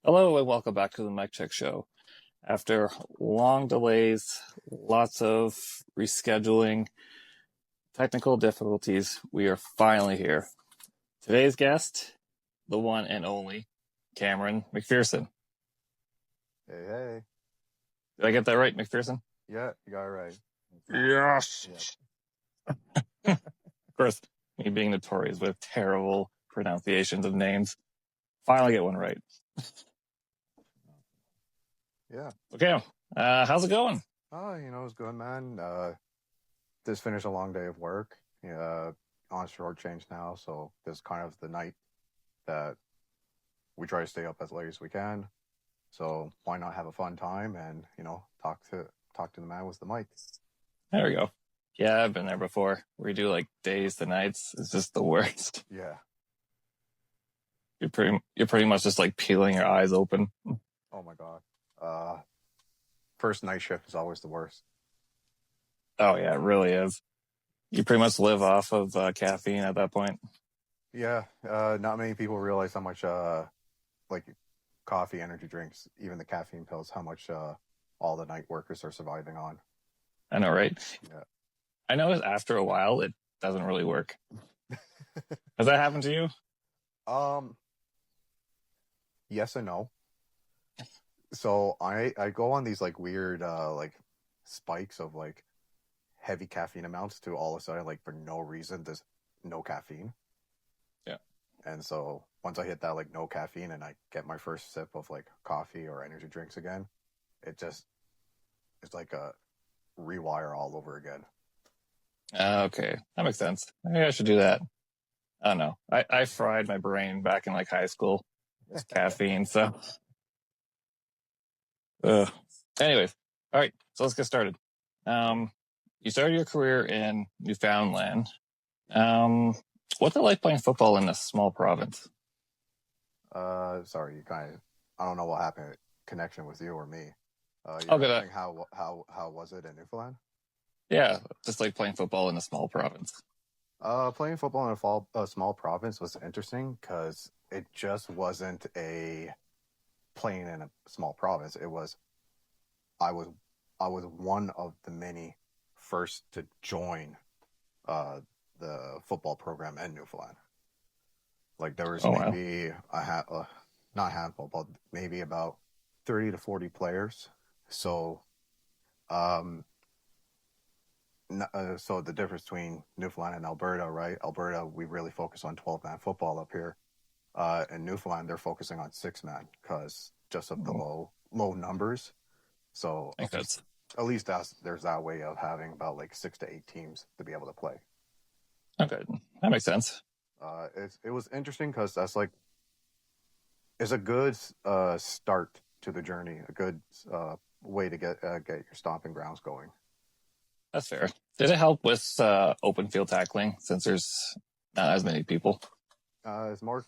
Hello and welcome back to the Mic Check Show. After long delays, lots of rescheduling, technical difficulties, we are finally here. Today's guest, the one and only Cameron MacPherson. Hey, hey. Did I get that right, MacPherson? Yeah, you got it right. Yes! Of course, me being notorious with terrible pronunciations of names. Finally get one right. Yeah. Okay, how's it going? Oh, it's good, man. Just finished a long day of work. On short change now, so this is kind of the night that we try to stay up as late as we can. So why not have a fun time and talk to the man with the mic. There we go. Yeah, I've been there before. We do like days to nights. It's just the worst. Yeah. You're pretty much just like peeling your eyes open. Oh my God. First night shift is always the worst. Oh yeah, it really is. You pretty much live off of caffeine at that point. Yeah. Not many people realize how much like coffee, energy drinks, even the caffeine pills, how much all the night workers are surviving on. I know, right? Yeah. I noticed after a while it doesn't really work. Has that happened to you? Yes and no. So I go on these like weird like spikes of like heavy caffeine amounts to all of a sudden, like, for no reason there's no caffeine. Yeah. And so once I hit that like no caffeine and I get my first sip of like coffee or energy drinks again, it's like a rewire all over again. Okay, that makes sense. Maybe I should do that. I don't know. I fried my brain back in like high school with caffeine, so. Anyways, all right. So let's get started. You started your career in Newfoundland. What's it like playing football in a small province? Sorry, I don't know what happened connection with you or me. I'll You're get asking how was it in Newfoundland? Yeah, just like playing football in a small province. Playing football in a small province was interesting because it just wasn't a playing in a small province. I was I was one of the many first to join uh, the football program in Newfoundland. Like there was Oh wow. maybe not a handful, but maybe about 30 to 40 players. So um, so the difference between Newfoundland and Alberta, right? Alberta, we really focus on 12-man football up here. In Newfoundland, they're focusing on 6-man because just of the low numbers. So I think that's at least there's that way of having about like 6 to 8 teams to be able to play. okay. That makes sense. It was interesting because it's a good start to the journey, a good way to get your stomping grounds going. That's fair. Did it help with open field tackling since there's not as many people? It's more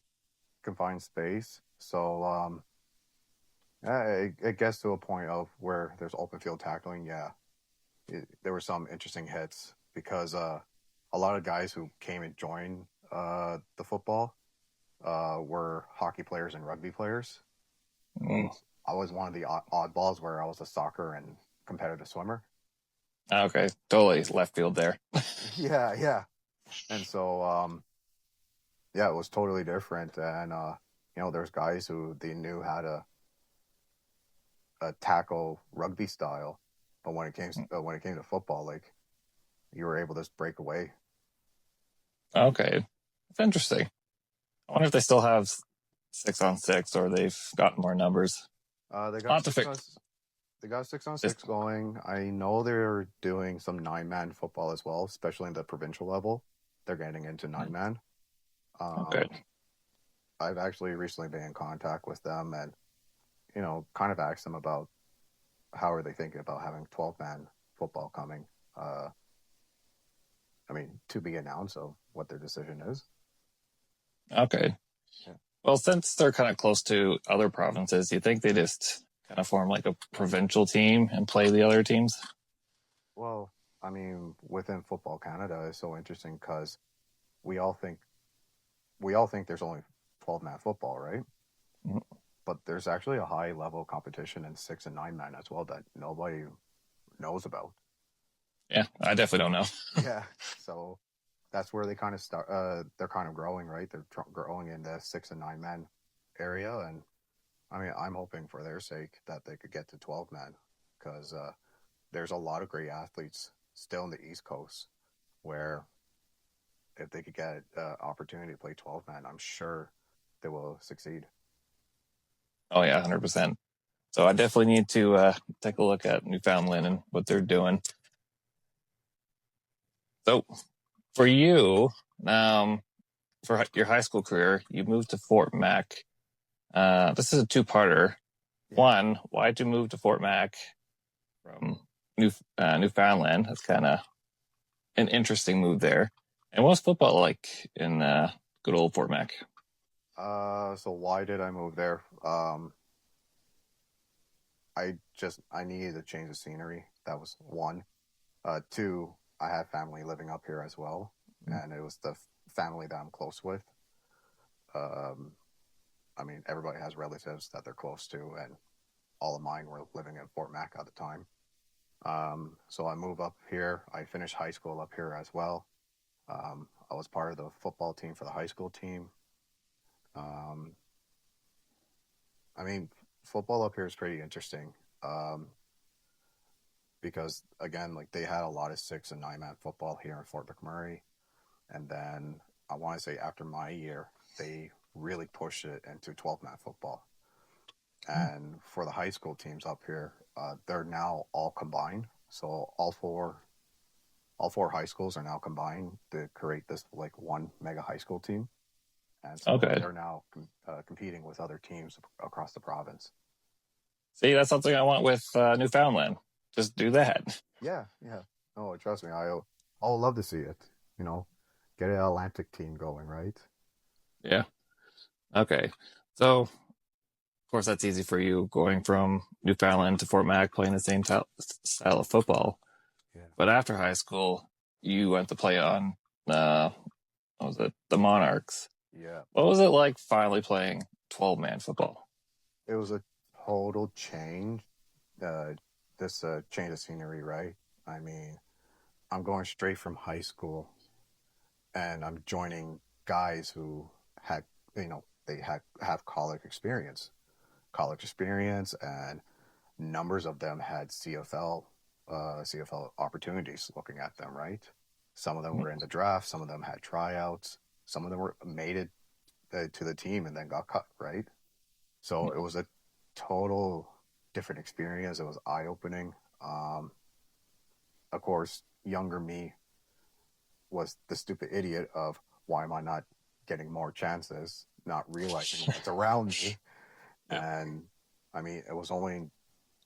confined space, so it gets to a point of where there's open field tackling. Yeah, there were some interesting hits because a lot of guys who came and joined the football were hockey players and rugby players. Mm. I was one of the oddballs where I was a soccer and competitive swimmer. Okay, totally left field there. Yeah, yeah. And so, yeah, it was totally different. And, there's guys who they knew how to tackle rugby style, but when it came to football, like you were able to just break away. Okay, that's interesting. I wonder if they still have 6-on-6 or they've gotten more numbers. They got Not to six fix. on they got 6-on-6 going. I know they're doing some 9-man football as well, especially in the provincial level. They're getting into 9-man. Okay. I've actually recently been in contact with them and, kind of asked them about how are they thinking about having 12-man football coming. I mean, to be announced of what their decision is. Okay. Yeah. Well, since they're kind of close to other provinces, you think they just kind of form like a provincial team and play the other teams? Well, I mean, within Football Canada is so interesting because we all think there's only 12-man football, right? Mhm. but there's actually a high level competition in 6 and 9 man as well that nobody knows about. Yeah, I definitely don't know. Yeah, so that's where they kind of start. They're kind of growing, right? They're growing in the 6 and 9 man area, and I mean, I'm hoping for their sake that they could get to 12 man because there's a lot of great athletes still in the East Coast where if they could get opportunity to play 12 man, I'm sure they will succeed. Oh yeah, 100%. So I definitely need to take a look at Newfoundland and what they're doing. So for you, um, for your high school career, you moved to Fort Mac. This is a two-parter. Yeah. One, why'd you move to Fort Mac from Newfoundland? That's kind of an interesting move there. And what's football like in good old Fort Mac? So why did I move there? I needed to change the scenery. That was one. Two, I have family living up here as well, and it was the family that I'm close with. Um, I mean, everybody has relatives that they're close to, and all of mine were living in Fort Mac at the time. So I moved up here. I finished high school up here as well. I was part of the football team for the high school team. Um, I mean, football up here is pretty interesting um, because, again, like they had a lot of 6 and 9 man football here in Fort McMurray. And then I want to say after my year, they really pushed it into 12 man football. And for the high school teams up here, they're now all combined. So all four high schools are now combined to create this like one mega high school team. And so Okay. they're now competing with other teams across the province. See, that's something I want with Newfoundland. Just do that. Yeah, yeah. Oh, trust me, I'll love to see it. You know, get an Atlantic team going, right? Yeah. Okay. So, of course, that's easy for you going from Newfoundland to Fort Mac playing the same style of football. Yeah. But after high school, you went to play on, uh, what was it, the Monarchs. Yeah. What was it like finally playing 12-man football? It was a total change. Uh, this change of scenery, right? I mean, I'm going straight from high school, and I'm joining guys who had, they had have college experience, and numbers of them had CFL opportunities. Looking at them, right? Some of them were in the draft. Some of them had tryouts. Some of them were made it to the team and then got cut, right? So it was a total different experience. It was eye opening. Of course, younger me was the stupid idiot of why am I not getting more chances, not realizing what's around me. Yeah. And I mean, it was only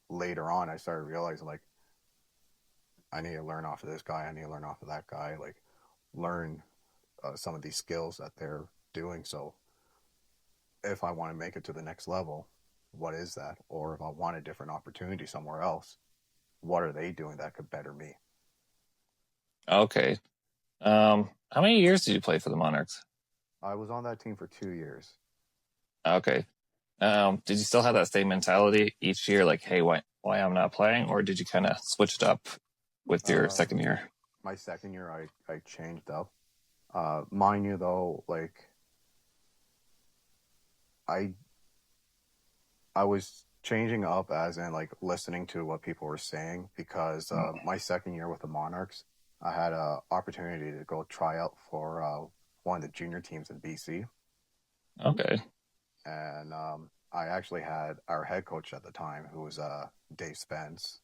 later on I started realizing like I need to learn off of this guy, I need to learn off of that guy, like learn some of these skills that they're doing. So if I want to make it to the next level, what is that? Or if I want a different opportunity somewhere else, what are they doing that could better me? Okay. How many years did you play for the Monarchs? I was on that team for 2 years. Okay. Did you still have that same mentality each year, like, hey, why I'm not playing, or did you kind of switch it up with your Uh, second year? my second year, I changed up. Mind you, though, like I I was changing up as in like listening to what people were saying because my second year with the Monarchs, I had a opportunity to go try out for one of the junior teams in BC, Okay. and I actually had our head coach at the time, who was Dave Spence,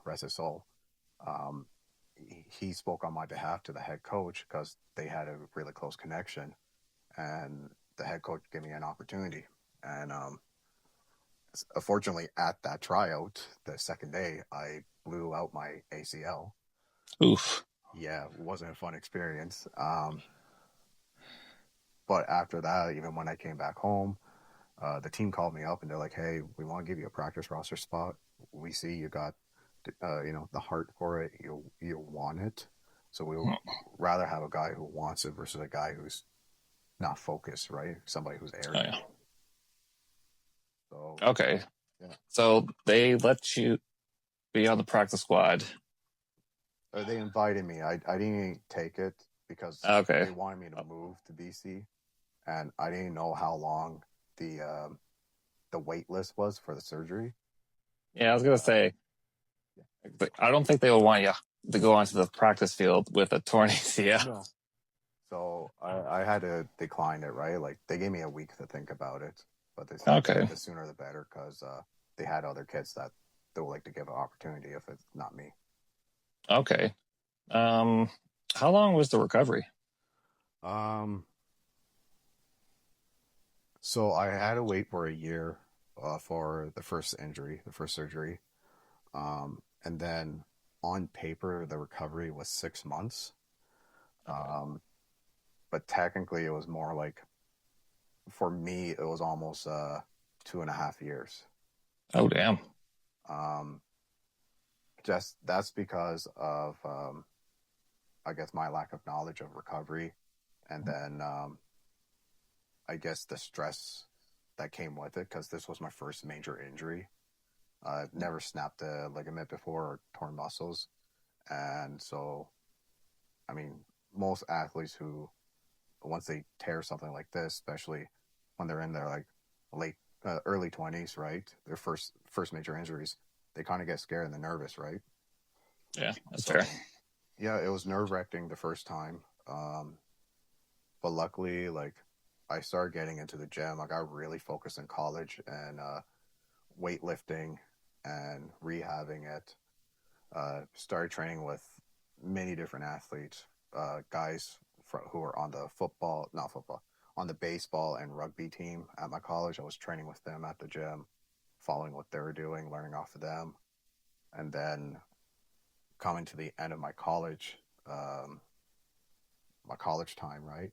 rest his soul. Um, he spoke on my behalf to the head coach because they had a really close connection, and the head coach gave me an opportunity. And unfortunately, at that tryout, the second day, I blew out my ACL. Oof. Yeah, it wasn't a fun experience. But after that, even when I came back home, the team called me up and they're like, "Hey, we want to give you a practice roster spot. We see you got, the heart for it. You want it. So we would rather have a guy who wants it versus a guy who's not focused, right? Somebody who's Oh arrogant." yeah. So Okay. yeah, So they let you be on the practice squad. they invited me. I didn't take it because Okay. they wanted me to move to BC, and I didn't know how long the um, the wait list was for the surgery. Yeah, I was gonna Uh, say, I don't think they will want you to go onto the practice field with a torn ACL. no. So I had to decline it, right? Like they gave me a week to think about it, but they said Okay. the sooner the better because they had other kids that they would like to give an opportunity if it's not me. Okay. Um, how long was the recovery? Um, so I had to wait for a year for the first injury, the first surgery. And then on paper, the recovery was 6 months. Okay. Um, but technically, it was more like for me, it was almost 2.5 years. Oh, damn. Um, just that's because of I guess my lack of knowledge of recovery, and then I guess the stress that came with it because this was my first major injury. I've never snapped a ligament before or torn muscles, and so I mean, most athletes who once they tear something like this, especially when they're in their like late early 20s, right? Their first major injuries, they kind of get scared and they're nervous, right? Yeah, that's fair. So yeah, it was nerve-wracking the first time. But luckily, like I started getting into the gym. I got really focused in college and weightlifting and rehabbing it. Started training with many different athletes, guys who were on the football, not football, on the baseball and rugby team at my college. I was training with them at the gym, following what they were doing, learning off of them. And then coming to the end of um, my college time, right?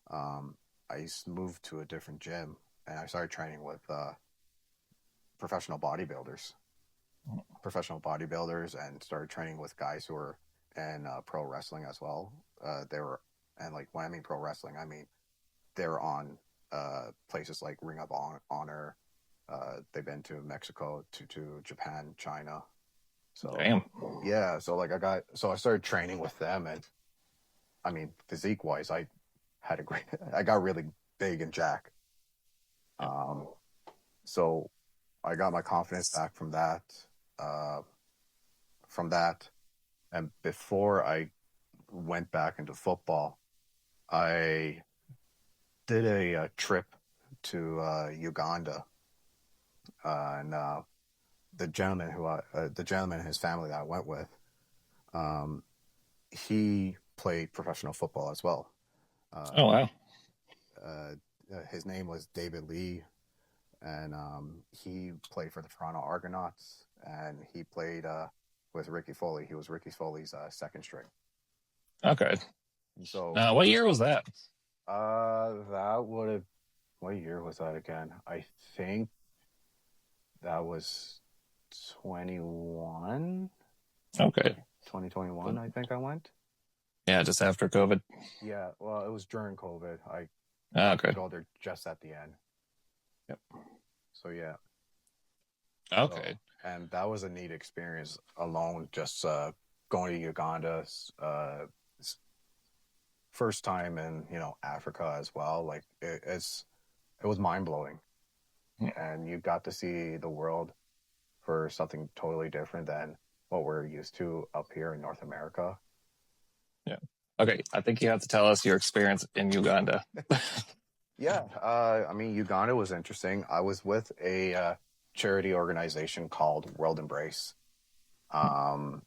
Um, I moved to a different gym and I started training with professional bodybuilders, and started training with guys who were in pro wrestling as well. They were, and like when I mean pro wrestling, I mean they're on places like Ring of Honor. They've been to Mexico, to Japan, China. So Damn. yeah, so I started training with them, and I mean physique wise, I had a great, I got really big and jack. Yeah. Um, so I got my confidence back from that. Uh, from that, and before I went back into football, I did a trip to Uganda, and the gentleman and his family that I went with, um, he played professional football as well. Oh, Uh, wow. uh, his name was David Lee, and he played for the Toronto Argonauts, and he played with Ricky Foley. He was Ricky Foley's second string. Okay. And so What year was that? that would have, what year was that again? I think that was 21, Okay. 2021, I think I went. Yeah, just after COVID. Yeah, well, it was during COVID. I got to Okay. go there just at the end. Yep. So yeah. So Okay. and that was a neat experience alone, just going to Uganda, uh first time in, Africa as well. Like it was mind-blowing, and you got to see the world for something totally different than what we're used to up here in North America. Yeah. Okay. I think you have to tell us your experience in Uganda. Yeah, I mean, Uganda was interesting. I was with a charity organization called World Embrace. Um,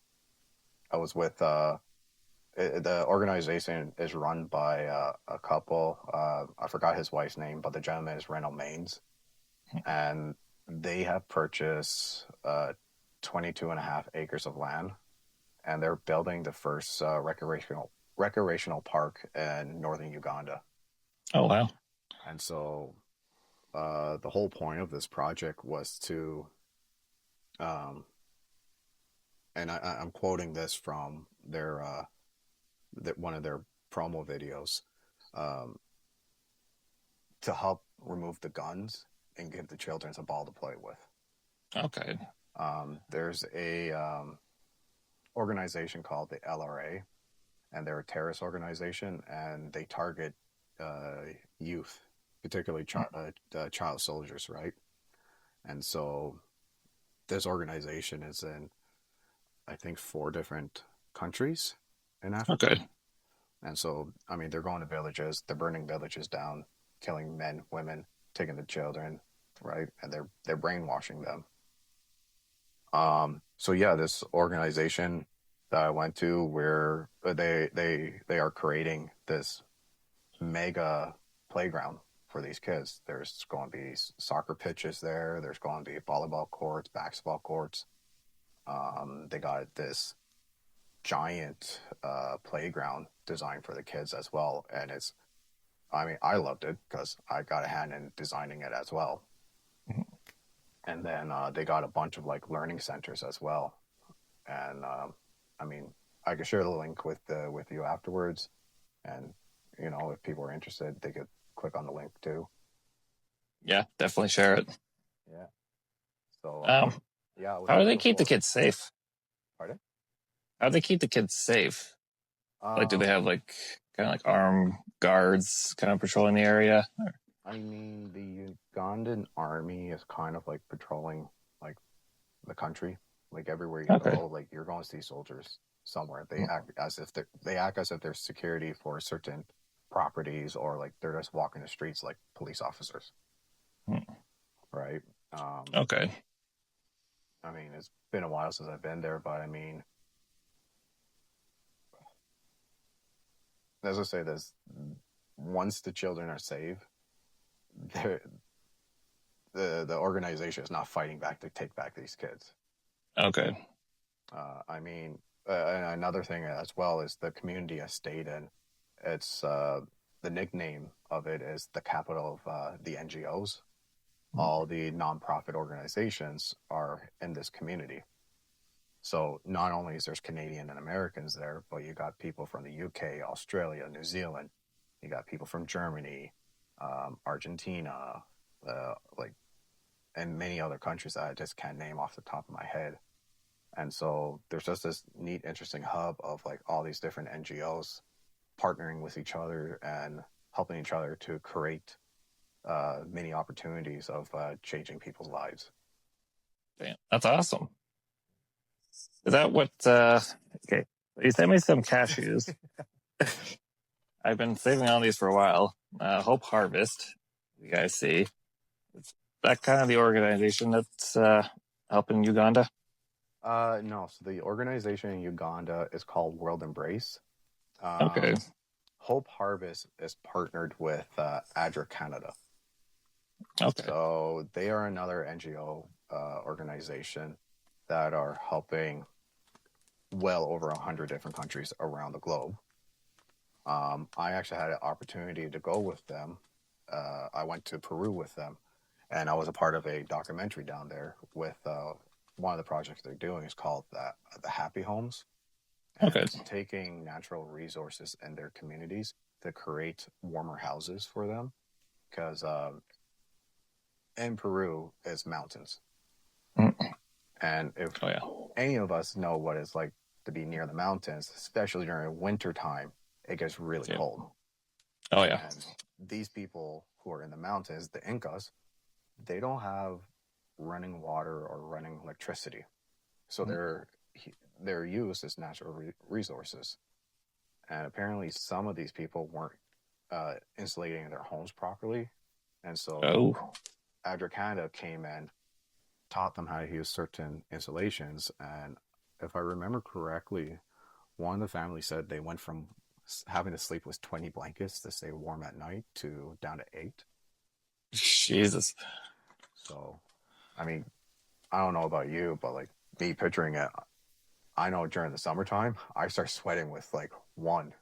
I was with the organization is run by a couple. I forgot his wife's name, but the gentleman is Reynold Maines, and they have purchased 22 and a half acres of land, and they're building the first recreational park in northern Uganda. Oh, wow. And so the whole point of this project was to, um, and I'm quoting this from one of their promo videos, um, to help remove the guns and give the children a ball to play with. Okay. There's a organization called the LRA, and they're a terrorist organization, and they target youth, particularly child soldiers, right? And so this organization is in, I think, 4 different countries in Africa. Okay. And so, I mean, they're going to villages, they're burning villages down, killing men, women, taking the children, right? And they're brainwashing them. So yeah, this organization that I went to, where they are creating this mega playground for these kids. There's going to be soccer pitches there. There's going to be volleyball courts, basketball courts. They got this giant playground designed for the kids as well, and I mean, I loved it because I got a hand in designing it as well. And then they got a bunch of like learning centers as well. And I mean, I could share the link with you afterwards, and if people are interested, they could click on the link too. Yeah, definitely share it. Yeah. So Um, yeah, it was how do they keep the beautiful. kids safe? Pardon? How do they keep the kids safe? Like, do they Um, have like kind of like armed guards kind of patrolling the area? I mean, the Ugandan army is kind of like patrolling like the country, like everywhere you Okay. go, like you're going to see soldiers somewhere. They act as if they're security for certain properties, or like they're just walking the streets like police officers, right? Okay. I mean, it's been a while since I've been there, but I mean, as I say this, once the children are saved, they're, the organization is not fighting back to take back these kids. Okay. I mean, and another thing as well is the community I stayed in. It's the nickname of it is the capital of the NGOs. All the nonprofit organizations are in this community. So not only is there's Canadian and Americans there, but you got people from the UK, Australia, New Zealand. You got people from Germany, Argentina, like, and many other countries that I just can't name off the top of my head. And so there's just this neat, interesting hub of like all these different NGOs partnering with each other and helping each other to create many opportunities of changing people's lives. Damn, that's awesome. Is that what? Okay, you sent me some cashews. I've been saving on these for a while. Hope Harvest, you guys see. Is that kind of the organization that's helping Uganda? No, so the organization in Uganda is called World Embrace. Okay. Hope Harvest is partnered with ADRA Canada. Okay. So they are another NGO organization that are helping well over 100 different countries around the globe. I actually had an opportunity to go with them. I went to Peru with them, and I was a part of a documentary down there with one of the projects they're doing is called the Happy Homes, and Okay. it's taking natural resources in their communities to create warmer houses for them. Because in Peru, it's mountains, Mm. and if Oh yeah. any of us know what it's like to be near the mountains, especially during winter time, it gets really Yeah. cold. Oh yeah. And these people who are in the mountains, the Incas, they don't have running water or running electricity. So their use is natural resources. And apparently some of these people weren't insulating their homes properly. And so Oh. ADRA Canada came in, taught them how to use certain insulations. And if I remember correctly, one of the families said they went from having to sleep with 20 blankets to stay warm at night to down to 8. Jesus. So, I mean, I don't know about you, but like me picturing it, I know during the summertime, I start sweating with like 1,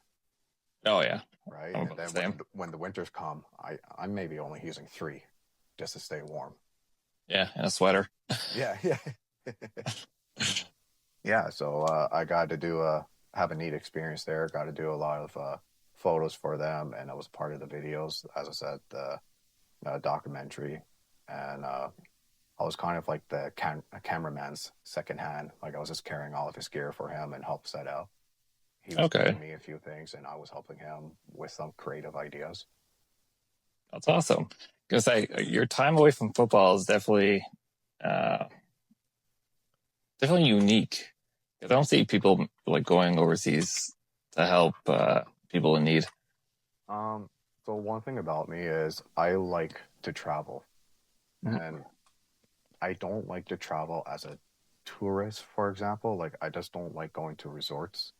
Oh yeah. right? I'm And about the then same. when the winters come, I'm maybe only using 3 just to stay warm. Yeah, and a sweater. Yeah, yeah. Yeah, so I got to have a neat experience there. Got to do a lot of photos for them, and I was part of the videos, as I said, the documentary. and I was kind of like the cameraman's second hand. Like I was just carrying all of his gear for him and help set out. He was Okay, teaching me a few things, and I was helping him with some creative ideas. that's awesome. Gonna say your time away from football is uh, definitely unique. I don't see people like going overseas to help people in need. Um, so one thing about me is I like to travel, Mhm. and I don't like to travel as a tourist, for example. Like I just don't like going to resorts.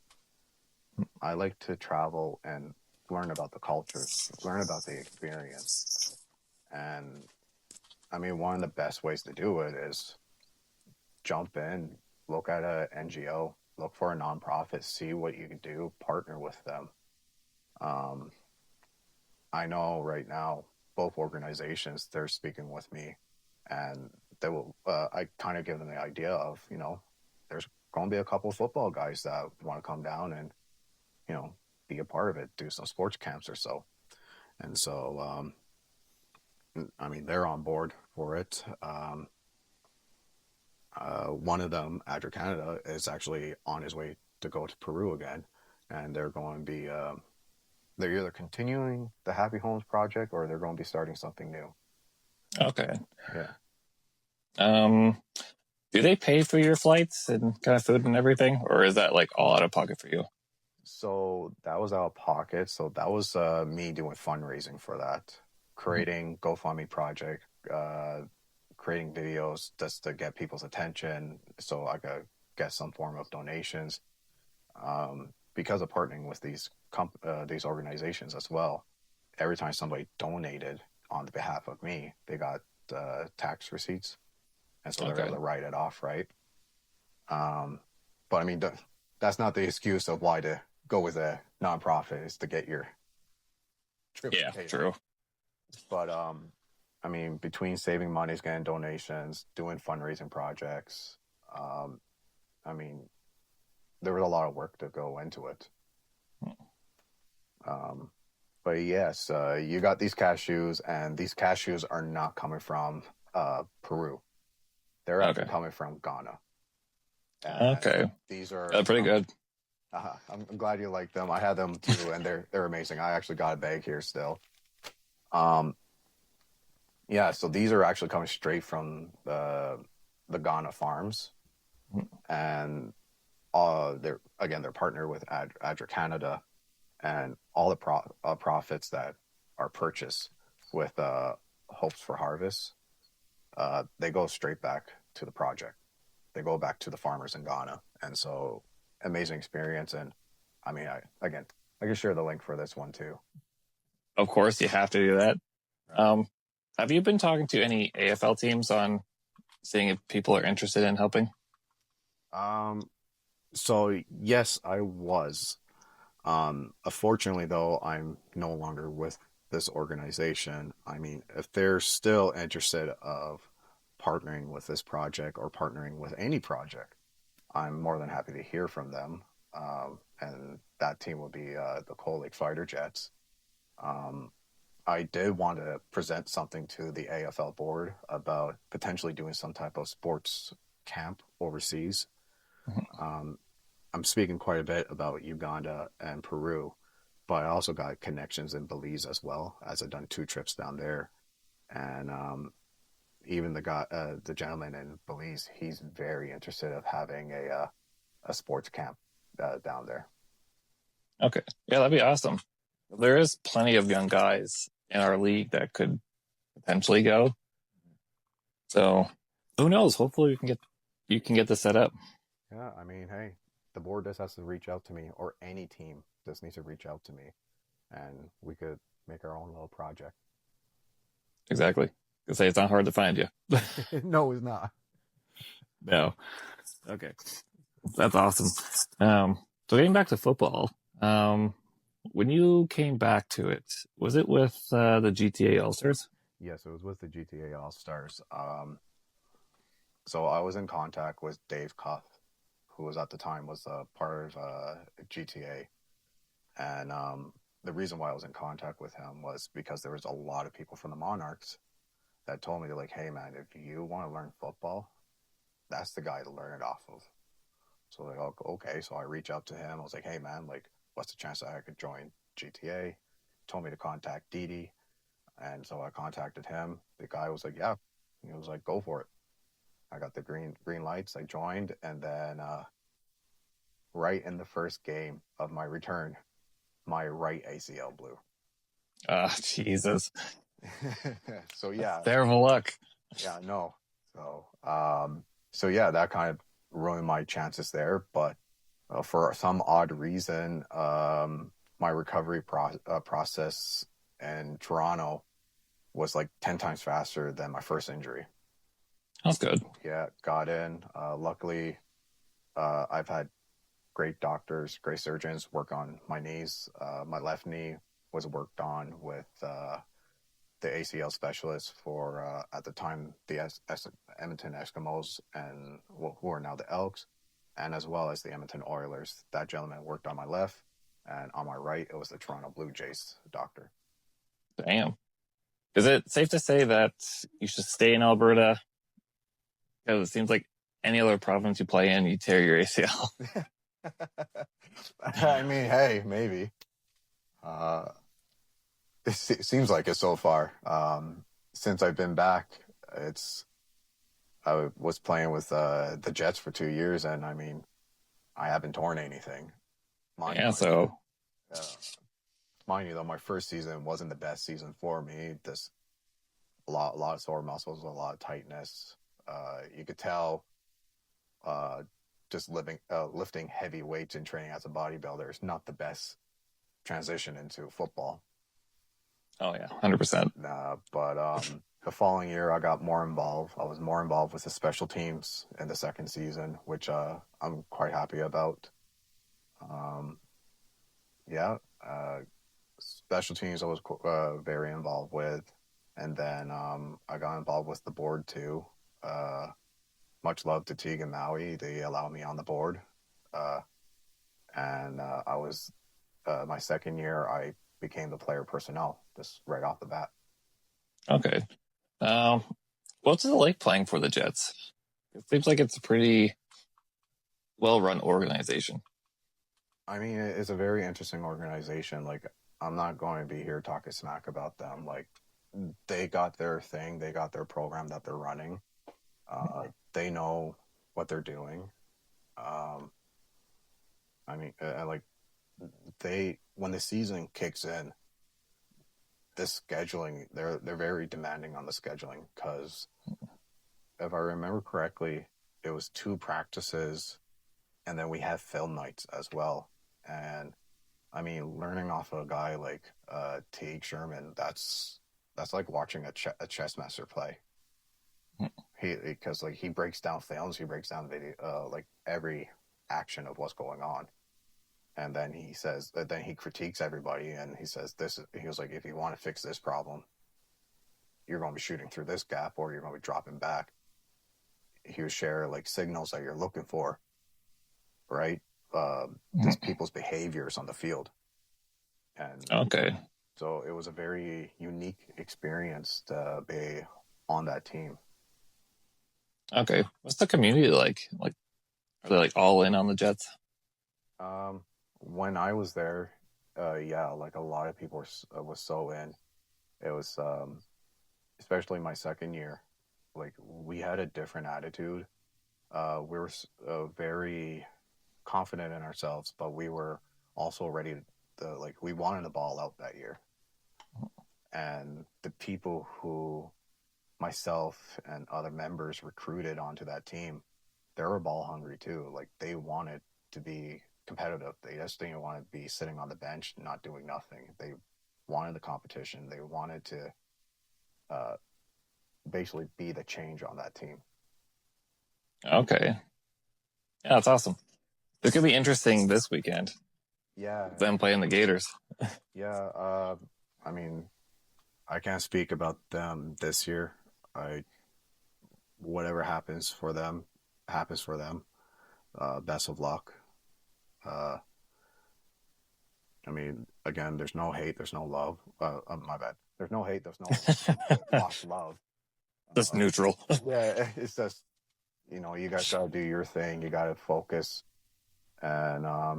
I like to travel and learn about the culture, learn about the experience. And I mean, one of the best ways to do it is jump in, look at a NGO, look for a nonprofit, see what you can do, partner with them. Um, I know right now both organizations they're speaking with me, and they will. I kind of give them the idea of there's going to be a couple of football guys that want to come down and you know be a part of it, do some sports camps or so. And so, I mean, they're on board for it. One of them, ADRA Canada, is actually on his way to go to Peru again, and they're going to be they're either continuing the Happy Homes project or they're going to be starting something new. Okay. Yeah. Um, do they pay for your flights and kind of food and everything, or is that like all out of pocket for you? So that was out of pocket. So that was me doing fundraising for that, Mhm. creating GoFundMe project, uh, creating videos just to get people's attention, so I could get some form of donations. Because of partnering with these organizations as well, every time somebody donated on the behalf of me, they got tax receipts, and so they're able Okay. to write it off, right? Um, but I mean, that's not the excuse of why to go with a nonprofit is to get your trips Yeah, paid off. true. But I mean, between saving monies, getting donations, doing fundraising projects, um, I mean, there was a lot of work to go into it. Um, but yes, you got these cashews, and these cashews are not coming from Peru. They're actually Okay. coming from Ghana, and Okay. these are Pretty from. good. I'm glad you like them. I had them too, and they're amazing. I actually got a bag here still. Um, yeah, so these are actually coming straight from the Ghana farms, and they're partnered with ADRA Canada, and all the profits that are purchased with Hopes for Harvest, they go straight back to the project. They go back to the farmers in Ghana, and so amazing experience. And I mean, I can share the link for this one too. Of course, you have to do that. Right. Um, have you been talking to any AFL teams on seeing if people are interested in helping? Um, so yes, I was. Unfortunately, though, I'm no longer with this organization. I mean, if they're still interested of partnering with this project or partnering with any project, I'm more than happy to hear from them. And that team will be the Coal Lake Fighter Jets. Um, I did want to present something to the AFL board about potentially doing some type of sports camp overseas. Mhm. Um, I'm speaking quite a bit about Uganda and Peru, but I also got connections in Belize as well, as I've done 2 trips down there. And even the gentleman in Belize, he's very interested of having a sports camp down there. Okay. Yeah, that'd be awesome. There is plenty of young guys in our league that could potentially go. So who knows? Hopefully you can get this set up. Yeah, I mean, hey, the board just has to reach out to me, or any team just needs to reach out to me, and we could make our own little project. Exactly. I say it's not hard to find you. No, it's not. No. Okay. That's awesome. So getting back to football, when you came back to it, was it with the GTA Ulsters? Yes, it was with the GTA All Stars. So I was in contact with Dave Cuff, who was at the time was part of GTA, and the reason why I was in contact with him was because there was a lot of people from the Monarchs that told me like, hey man, if you want to learn football, that's the guy to learn it off of. So like, oh, okay. So I reach out to him. I was like, hey man, like, what's the chance that I could join GTA? Told me to contact Didi, and so I contacted him. The guy was like, yeah. He was like, go for it. I got the green lights. I joined, and then right in the first game of my return, my right ACL blew. Ah, Jesus. So That's yeah, terrible luck. yeah, no. So yeah, that kind of ruined my chances there. But for some odd reason, my recovery process in Toronto was like 10 times faster than my first injury. That's good. Yeah, got in. Luckily, I've had great doctors, great surgeons work on my knees. My left knee was worked on with the ACL specialist for at the time the Edmonton Eskimos and who are now the Elks, and as well as the Edmonton Oilers. That gentleman worked on my left, and on my right it was the Toronto Blue Jays doctor. Damn. Is it safe to say that you should stay in Alberta? Because it seems like any other province you play in, you tear your ACL. I mean, hey, maybe. Uh, it seems like it so far. Since I've been back, it's I was playing with the Jets for 2 years, and I mean, I haven't torn anything. Mind Yeah, so uh, mind you, though, my first season wasn't the best season for me. This a lot of sore muscles, a lot of tightness. You could tell uh, just lifting heavy weights and training as a bodybuilder is not the best transition into football. oh yeah, 100%. But the following year, I got more involved. I was more involved with the special teams in the second season, which I'm quite happy about. Um, yeah, special teams I was very involved with, and then I got involved with the board too. Uh, much love to Teague and Maui. They allowed me on the board, uh, and I was my second year. I became the player personnel just right off the bat. Okay. Um, what's it like playing for the Jets? It seems like it's a pretty well-run organization. I mean, it's a very interesting organization. Like, I'm not going to be here talking smack about them. Like, they got their thing, they got their program that they're running. They know what they're doing. Um, I mean, like they when the season kicks in, this scheduling they're very demanding on the scheduling because if I remember correctly, it was two practices and then we have film nights as well. And I mean, learning off of a guy like Teague Sherman, that's like watching a chess master play. He because like he breaks down films, he breaks down video, like every action of what's going on, and then he says, then he critiques everybody, and he says this. He was like, if you want to fix this problem, you're going to be shooting through this gap, or you're going to be dropping back. He would share like signals that you're looking for, right? Just people's behaviors on the field, and Okay. so it was a very unique experience to be on that team. Okay. What's the community like? Like, are they like all in on the Jets? When I was there, yeah, like a lot of people was so in. It was especially my second year. Like we had a different attitude. We were very confident in ourselves, but we were also ready to like we wanted the ball out that year. And the people who myself and other members recruited onto that team, they were ball hungry too. Like they wanted to be competitive. They just didn't want to be sitting on the bench not doing nothing. They wanted the competition. They wanted to uh, basically be the change on that team. Okay. Yeah, that's awesome. This could be interesting this weekend. Yeah, Them playing the Gators. yeah. I mean, I can't speak about them this year. I whatever happens for them. Best of luck. Uh, I mean, again, there's no hate, there's no love. My bad. There's no hate, there's no lost love. Just neutral. Yeah, it's just, you guys got to do your thing. You got to focus. And I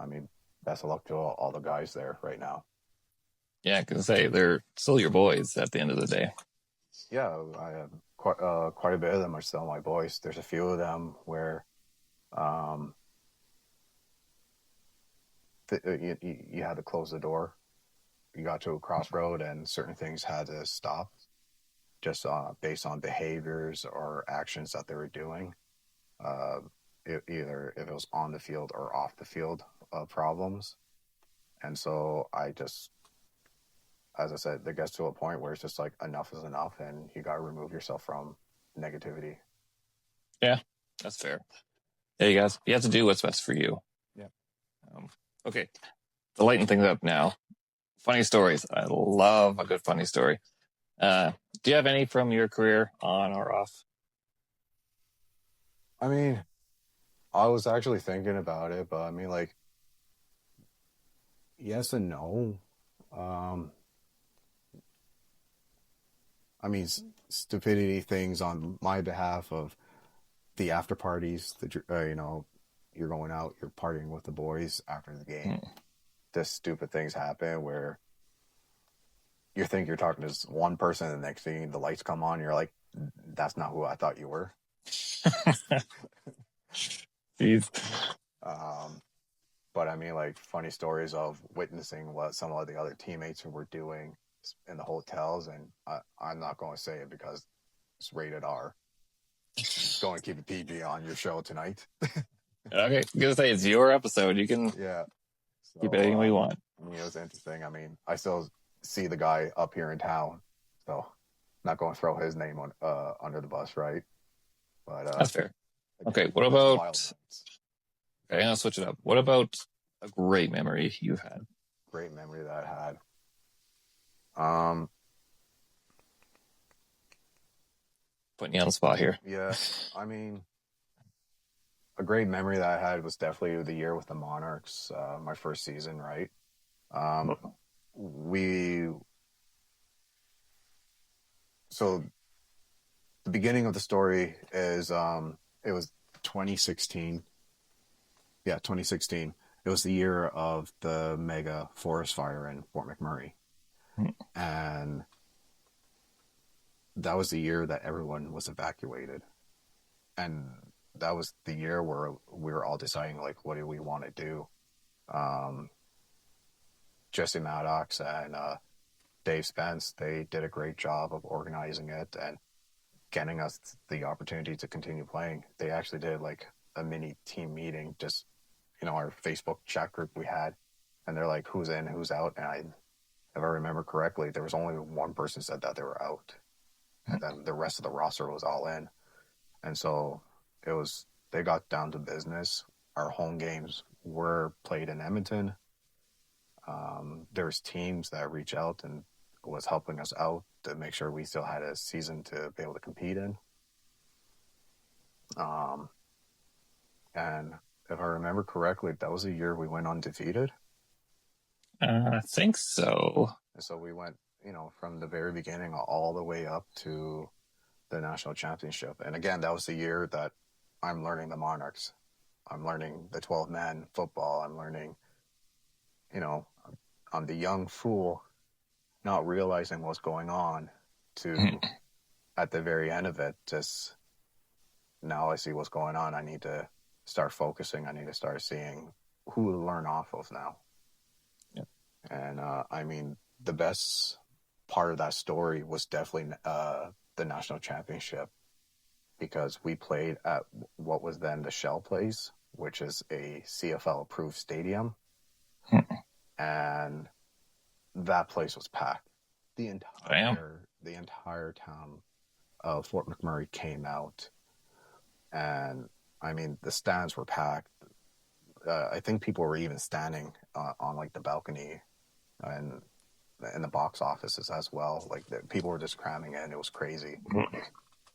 mean, best of luck to all the guys there right now. Yeah, because say they're still your boys at the end of the day. Yeah, I have quite a bit of them are still my boys. There's a few of them where um, you had to close the door. You got to a crossroad, and certain things had to stop just based on behaviors or actions that they were doing. Uh, Either if it was on the field or off the field problems. And so I just, as I said, it gets to a point where it's just like enough is enough, and you got to remove yourself from negativity. Yeah, that's fair. Yeah, you guys, you have to do what's best for you. Yeah. Um, okay, to lighten things up now, funny stories. I love a good funny story. Do you have any from your career on or off? I mean, I was actually thinking about it, but I mean, like, yes and no. Um, I mean, stupidity things on my behalf of the after parties that you're going out, you're partying with the boys after the game. Hmm. Just stupid things happen where you think you're talking to this one person, and the next thing the lights come on, you're like, that's not who I thought you were. Jeez. Um, but I mean, like funny stories of witnessing what some of the other teammates were doing in the hotels, and I'm not going to say it because it's rated R. Going to keep it PG on your show tonight. Okay, I'm gonna say it's your episode. You can Yeah. keep it So any way you want. I mean, it was interesting. I mean, I still see the guy up here in town, so not going to throw his name on under the bus, right? But That's fair. again, Okay, what just wild about? nights. Okay, I'm gonna switch it up. What about a great memory you've had? Great memory that I had. Um, Putting you on the spot here. yeah, I mean, a great memory that I had was definitely the year with the Monarchs, my first season, right? Um, we so the beginning of the story is it was 2016. Yeah, 2016. It was the year of the mega forest fire in Fort McMurray, and that was the year that everyone was evacuated, and that was the year where we were all deciding like, what do we want to do? Um, Jesse Maddox and Dave Spence, they did a great job of organizing it and getting us the opportunity to continue playing. They actually did like a mini team meeting, just our Facebook chat group we had, and they're like, who's in, who's out, and if I remember correctly, there was only one person said that they were out, and then the rest of the roster was all in, and so they got down to business. Our home games were played in Edmonton. There's teams that reach out and was helping us out to make sure we still had a season to be able to compete in. Um, and if I remember correctly, that was the year we went undefeated. I think so. And so we went, from the very beginning all the way up to the national championship. And again, that was the year that I'm learning the Monarchs. I'm learning the 12-man football. I'm learning, you know, I'm the young fool not realizing what's going on to at the very end of it, just now I see what's going on. I need to start focusing. I need to start seeing who to learn off of now. Yeah. And I mean, the best part of that story was definitely the national championship, because we played at what was then the Shell Place, which is a CFL approved stadium. And that place was packed. The entire town of Fort McMurray came out, and I mean the stands were packed. I think people were even standing on like the balcony and in the box offices as well. Like people were just cramming in. It was crazy.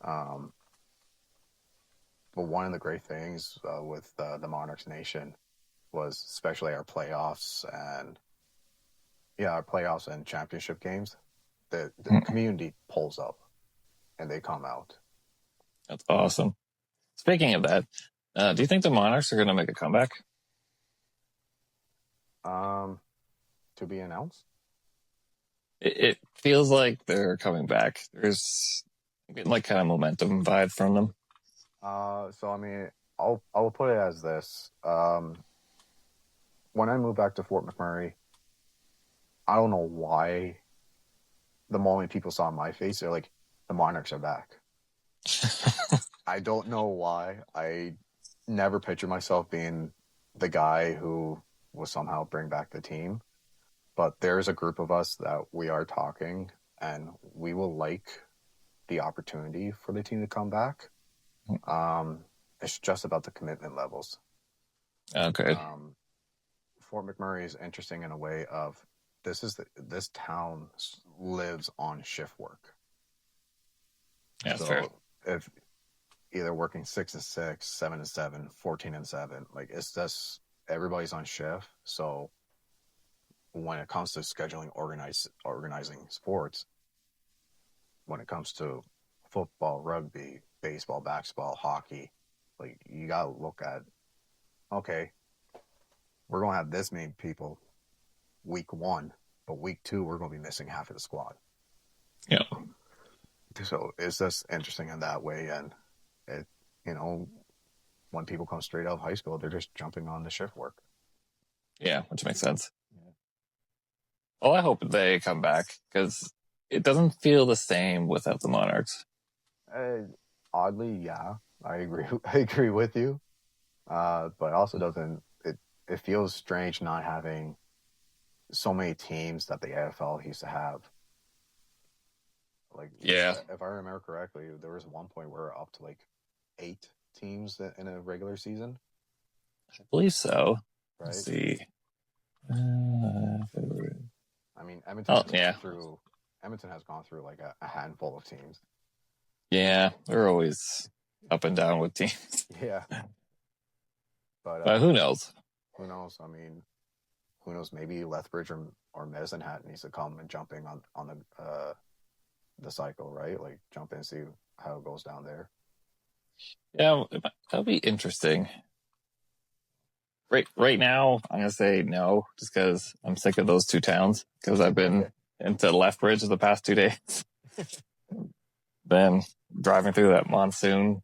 Um, but one of the great things with the Monarchs Nation was especially our playoffs and championship games. The community pulls up, and they come out. That's awesome. Speaking of that, do you think the Monarchs are going to make a comeback? To be announced. It feels like they're coming back. There's getting like kind of momentum vibe from them. So I mean, I'll put it as this. When I moved back to Fort McMurray, I don't know why. The moment people saw my face, they're like, "The Monarchs are back." I don't know why. I never pictured myself being the guy who will somehow bring back the team. But there's a group of us that we are talking, and we will like the opportunity for the team to come back. It's just about the commitment levels. Okay. Fort McMurray is interesting in a way of this town lives on shift work. Yeah, that's So fair. if either working 6 to 6, 7 to 7, 14 and 7, like it's just everybody's on shift. So when it comes to scheduling organizing sports, when it comes to football, rugby, baseball, basketball, hockey, like you gotta look at, okay, we're gonna have this many people week 1, but week 2 we're gonna be missing half of the squad. Yeah. So it's just interesting in that way, and it, you know, when people come straight out of high school, they're just jumping on the shift work. Yeah, which makes sense. Well, I hope they come back because it doesn't feel the same without the Monarchs. Oddly, yeah, I agree. I agree with you. But also doesn't it feels strange not having so many teams that the AFL used to have. Like, Yeah, if I remember correctly, there was one point where we're up to like 8 teams in a regular season, I believe so. Let's right? see. I mean, Edmonton Oh, has gone yeah. through. Edmonton has gone through like a handful of teams. Yeah, they're always up and down with teams. Yeah, but But who knows? who knows? I mean, who knows? Maybe Lethbridge or Medicine Hat needs to come and jumping on the cycle, right? Like jump in and see how it goes down there. Yeah, that'll be interesting. Right now, I'm gonna say no, just because I'm sick of those two towns. Because I've been into Lethbridge the past 2 days. Then driving through that monsoon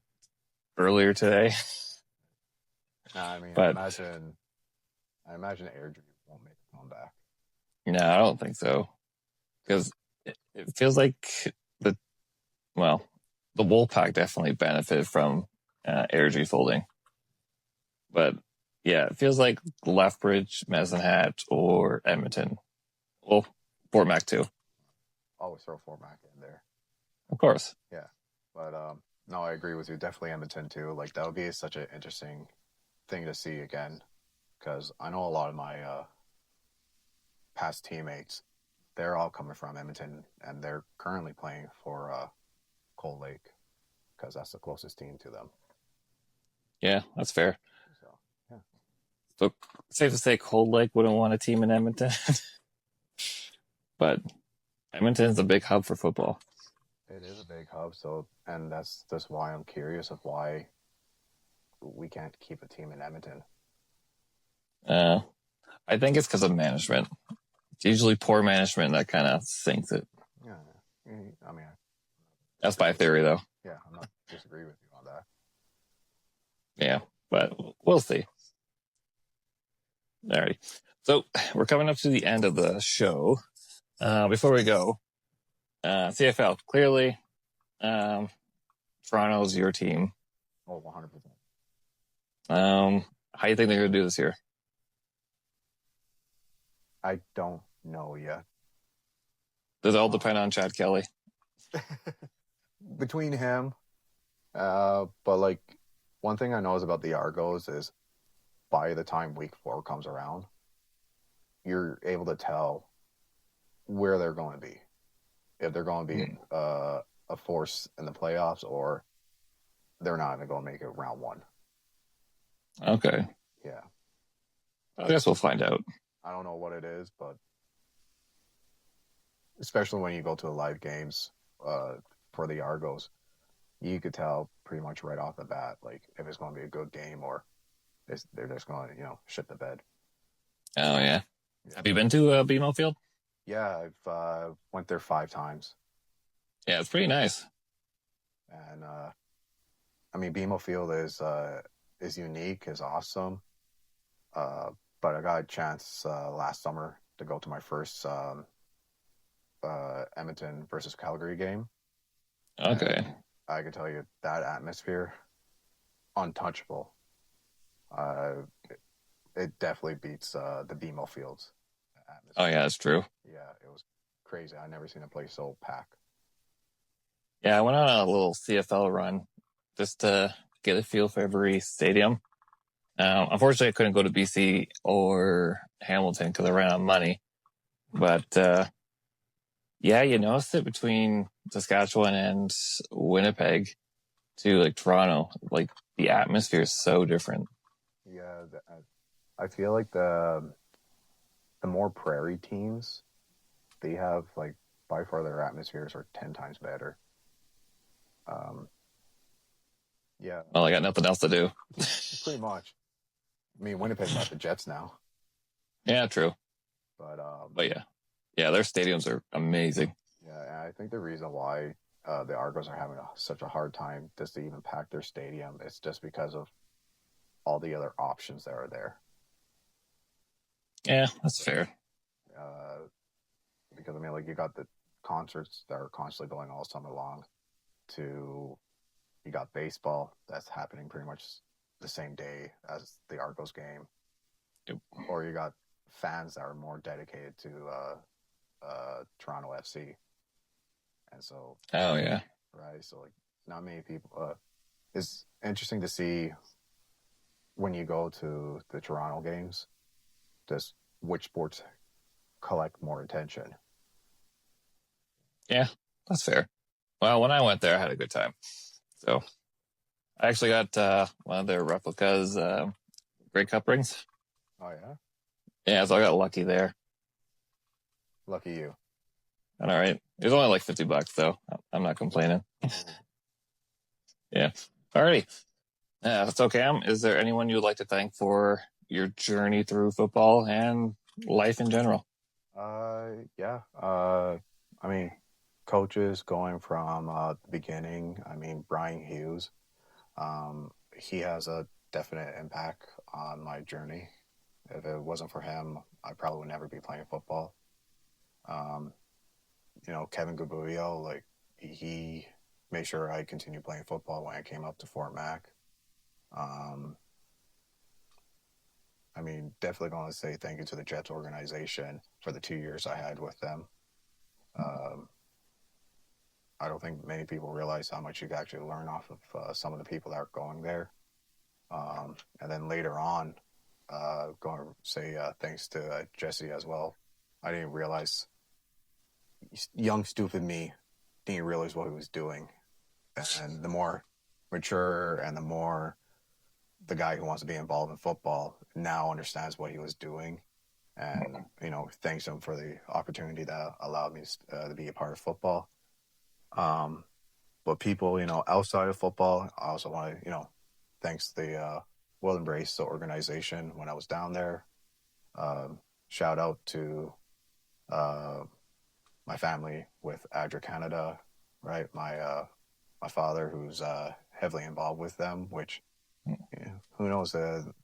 earlier today. Nah, I mean, But I imagine Airdrie won't make a comeback. no, I don't think so. Because it feels like the well, the Wolfpack definitely benefited from Airdrie folding. But yeah, it feels like Lethbridge, Medicine Hat, or Edmonton. Well, Fort Mac too, Always throw Formac in there. of course. Yeah, but no, I agree with you. Definitely Edmonton too. Like that would be such an interesting thing to see again, because I know a lot of my past teammates. They're all coming from Edmonton, and they're currently playing for Cold Lake because that's the closest team to them. Yeah, that's fair. So yeah, So safe to say Cold Lake wouldn't want a team in Edmonton. But Edmonton's a big hub for football. it is a big hub. So, and that's just why I'm curious of why we can't keep a team in Edmonton. I think it's because of management. It's usually poor management that kind of sinks it. Yeah, I mean, That's my theory, though. yeah, I'm not disagree with you on that. Yeah, but we'll see. Alrighty. So we're coming up to the end of the show. Before we go, CFL, clearly, Toronto's your team. Oh, 100%. How do you think they're going to do this year? I don't know yet. Does it all depend on Chad Kelly? Between him, but like one thing I know is about the Argos is by the time week 4 comes around, you're able to tell where they're going to be. If they're going to be a force in the playoffs or they're not even going to make it round 1. Okay. Yeah. I guess we'll find out. I don't know what it is, but especially when you go to the live games, for the Argos, you could tell pretty much right off the bat, like if it's going to be a good game or they're just going to, shit the bed. Oh yeah. Yeah, Have you been to BMO Field? yeah. I've went there 5 times, Yeah, it's pretty nice. and I mean, BMO Field is unique, is awesome. Uh, but I got a chance last summer to go to my first Edmonton versus Calgary game, Okay. and I can tell you that atmosphere, untouchable. Uh, it definitely beats the BMO Fields Oh atmosphere. yeah, that's true. Yeah, it was crazy. I never seen a place so packed. Yeah, I went on a little CFL run just to get a feel for every stadium. Unfortunately, I couldn't go to BC or Hamilton because I ran out of money. But yeah, you notice it between Saskatchewan and Winnipeg to like Toronto. Like the atmosphere is so different. Yeah, I feel like the more prairie teams, they have like by far their atmospheres are 10 times better. Um, yeah, Well, I got nothing else to do. pretty much. I mean, Winnipeg got the Jets now, Yeah, true. but But yeah, their stadiums are amazing. yeah, and I think the reason why the Argos are having such a hard time just to even pack their stadium is just because of all the other options that are there. Yeah, that's fair. Uh, because I mean, like you got the concerts that are constantly going all summer long. To you got baseball that's happening pretty much the same day as the Argos game, Yep. or you got fans that are more dedicated to Toronto FC, and so Oh yeah. right, so like not many people. It's interesting to see when you go to the Toronto games, just which sports collect more attention. Yeah, that's fair. Well, when I went there, I had a good time. So I actually got one of their replicas, Grey Cup rings. Oh yeah, Yeah, so I got lucky there. lucky you. And all right. It was only like $50 though. I'm not complaining. Yeah. Alrighty. That's okay. Is there anyone you'd like to thank for your journey through football and life in general? Yeah. I mean, coaches going from the beginning. I mean, Brian Hughes. He has a definite impact on my journey. If it wasn't for him, I probably would never be playing football. Um, Kevin Gaburio, like he made sure I continued playing football when I came up to Fort Mac. Um, I mean, definitely going to say thank you to the Jets organization for the 2 years I had with them. Um, I don't think many people realize how much you can actually learn off of some of the people that are going there. And then later on, going to say thanks to Jesse as well. I didn't realize, young, stupid me didn't realize what he was doing. And the more mature and the more the guy who wants to be involved in football now understands what he was doing. And, thanks him for the opportunity that allowed me to be a part of football. Um, but people, outside of football, I also want to, thanks the Will Embrace the organization when I was down there. Shout out to uh, my family with ADRA Canada, right? My father, who's heavily involved with them, which who knows,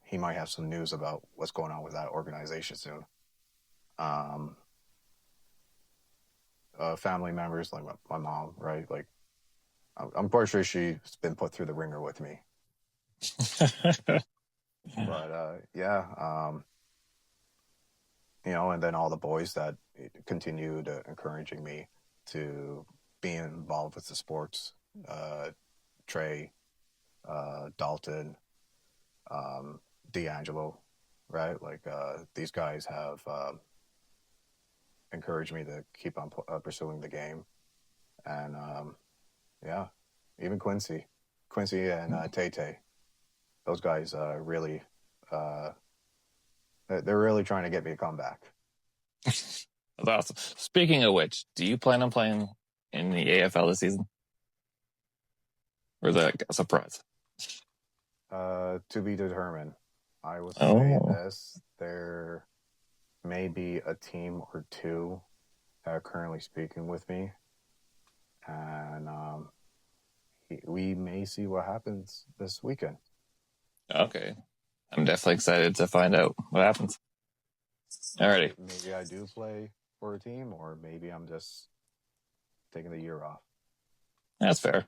he might have some news about what's going on with that organization soon. Um, Family members like my mom, right? Like I'm pretty sure she's been put through the ringer with me. But yeah, and then all the boys that continued encouraging me to be involved with the sports. Trey, Dalton, um, D'Angelo, right? Like these guys have encouraged me to keep on pursuing the game, and yeah, even Quincy and Tay Tay, those guys really, uh, they're really trying to get me to come back. That's awesome. Speaking of which, do you plan on playing in the AFL this season? Or is that a surprise? To be determined. I will say Oh. this: there may be a team or two that are currently speaking with me, and we may see what happens this weekend. Okay. I'm definitely excited to find out what happens. Alrighty. Maybe I do play for a team, or maybe I'm just taking the year off. That's fair.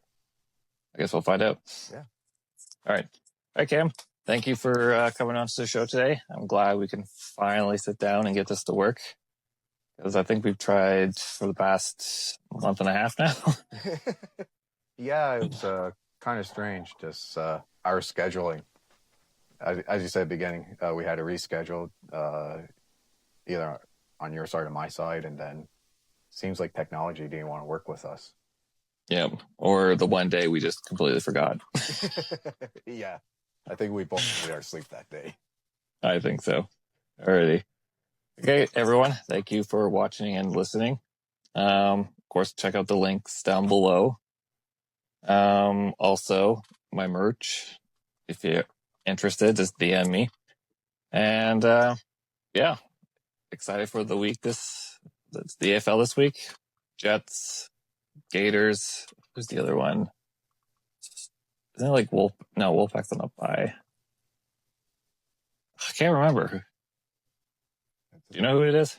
I guess we'll find out. Yeah. All right. All right, Cam. Thank you for coming on to the show today. I'm glad we can finally sit down and get this to work. Because I think we've tried for the past month and a half now. Yeah, it's kind of strange, just our scheduling. As you said at the beginning, we had to reschedule either on your side or my side, and then seems like technology didn't want to work with us. Yeah. Or the one day we just completely forgot. Yeah. I think we both made our sleep that day. I think so. Alrighty. Okay, everyone. Thank you for watching and listening. Of course, check out the links down below. Also, my merch. If you're interested, just DM me. And yeah, excited for the week. That's the AFL this week. Jets, Gators. Who's the other one? Isn't it like Wolf? No, Wolfpack's on a bye. I can't remember. Do you know who it is?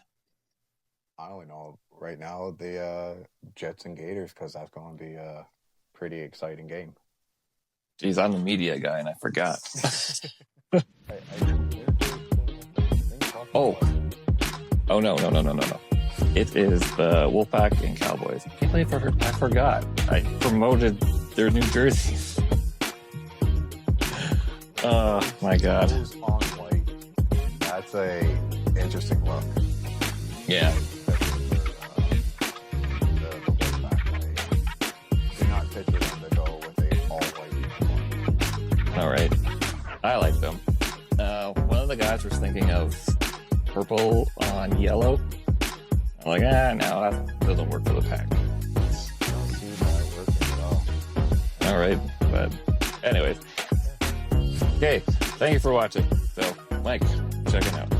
I only know right now the Jets and Gators, because that's going to be a pretty exciting game. Geez, I'm the media guy and I forgot. Oh no. It is the Wolfpack and Cowboys. I can't believe I forgot. I promoted their new jerseys. Oh my god. Those on white. That's a interesting look. Yeah. Do not picture them to go with a all white uniform. All right. I like them. One of the guys was thinking of purple on yellow. I'm like, no, that doesn't work for the pack. I don't see that working at all. All right. But anyways. Okay. Thank you for watching. So, Mike, checking out.